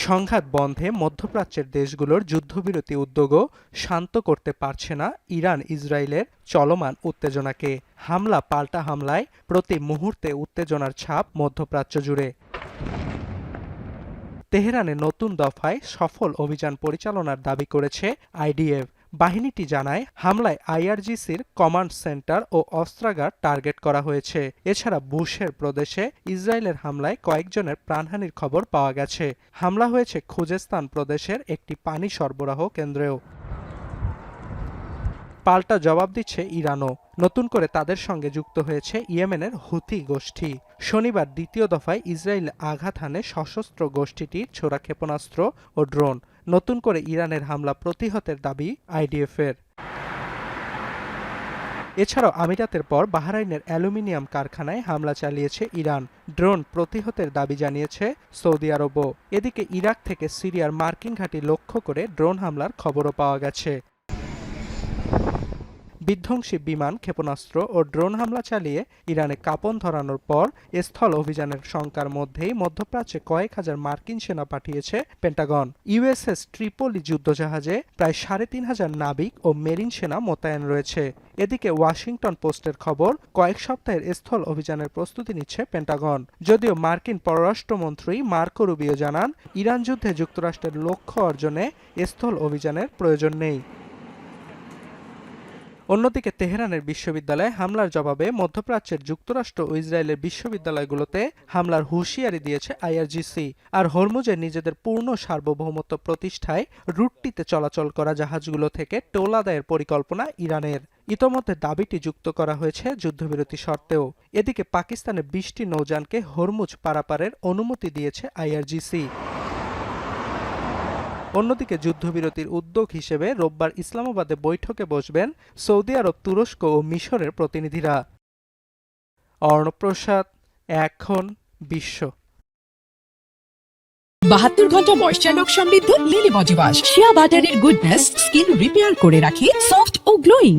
সংঘাত বন্ধে মধ্যপ্রাচ্যের দেশগুলোর যুদ্ধবিরতি উদ্যোগও শান্ত করতে পারছে না ইরান ইসরায়েলের চলমান উত্তেজনাকে। হামলা পাল্টা হামলায় প্রতি মুহূর্তে উত্তেজনার ছাপ মধ্যপ্রাচ্য জুড়ে। তেহরানে নতুন দফায় সফল অভিযান পরিচালনার দাবি করেছে আইডিএফ। বাহিনীটি জানায়, হামলায় আইআরজিসির কমান্ড সেন্টার ও অস্ত্রাগার টার্গেট করা হয়েছে। এছাড়া বুশের প্রদেশে ইসরায়েলের হামলায় কয়েকজনের প্রাণহানির খবর পাওয়া গেছে। হামলা হয়েছে খুজেস্তান প্রদেশের একটি পানি সরবরাহ কেন্দ্রেও। পাল্টা জবাব দিচ্ছে ইরানও। নতুন করে তাদের সঙ্গে যুক্ত হয়েছে ইয়েমেনের হুথি গোষ্ঠী। শনিবার দ্বিতীয় দফায় ইসরায়েল আঘাত হানে সশস্ত্র গোষ্ঠীটির ছোড়া ক্ষেপণাস্ত্র ও ড্রোন। নতুন করে ইরানের হামলা প্রতিহতের দাবি আইডিএফের। এছাড়াও আমিরাতের পর বাহরাইনের অ্যালুমিনিয়াম কারখানায় হামলা চালিয়েছে ইরান। ড্রোন প্রতিহতের দাবি জানিয়েছে সৌদি আরবও। এদিকে ইরাক থেকে সিরিয়ার মার্কিন ঘাঁটি লক্ষ্য করে ড্রোন হামলার খবরও পাওয়া গেছে। বিধ্বংসী বিমান, ক্ষেপণাস্ত্র ও ড্রোন হামলা চালিয়ে ইরানে কাঁপন ধরানোর পর স্থল অভিযানের শঙ্কার মধ্যেই মধ্যপ্রাচ্যে কয়েক হাজার মার্কিন সেনা পাঠিয়েছে পেন্টাগন। ইউএসএস ট্রিপলি যুদ্ধজাহাজে প্রায় ৩,৫০০ নাবিক ও মেরিন সেনা মোতায়েন রয়েছে। এদিকে ওয়াশিংটন পোস্টের খবর, কয়েক সপ্তাহের স্থল অভিযানের প্রস্তুতি নিচ্ছে পেন্টাগন। যদিও মার্কিন পররাষ্ট্রমন্ত্রী মার্কো রুবিও জানান, ইরান যুদ্ধে যুক্তরাষ্ট্রের লক্ষ্য অর্জনে স্থল অভিযানের প্রয়োজন নেই। অন্যদিকে তেহরানের বিশ্ববিদ্যালয়ে হামলার জবাবে মধ্যপ্রাচ্যের যুক্তরাষ্ট্র ও ইসরায়েলের বিশ্ববিদ্যালয়গুলোতে হামলার হুঁশিয়ারি দিয়েছে আইআরজিসি। আর হরমুজে নিজেদের পূর্ণ সার্বভৌমত্ব প্রতিষ্ঠায় রুটটিতে চলাচল করা জাহাজগুলো থেকে টোল আদায়ের পরিকল্পনা ইরানের। ইতোমধ্যে দাবিটি যুক্ত করা হয়েছে যুদ্ধবিরতি শর্তেও। এদিকে পাকিস্তানের ২০টি নৌযানকে হরমুজ পারাপারের অনুমতি দিয়েছে আইআরজিসি। অন্যদিকে যুদ্ধবিরতির উদ্যোগ হিসেবে রোববার ইসলামাবাদে বৈঠকে বসবেন সৌদি আরব, তুরস্ক ও মিশরের প্রতিনিধিরা। অর্ণব প্রসাদ, এখন বিশ্ব। ৭২ ঘন্টা ময়েশ্চার লক সমৃদ্ধ লিলি বডি ওয়াশ। শিয়া বাটারের গুডনেস স্কিন রিপেয়ার করে রাখে সফট ও গ্লোয়িং।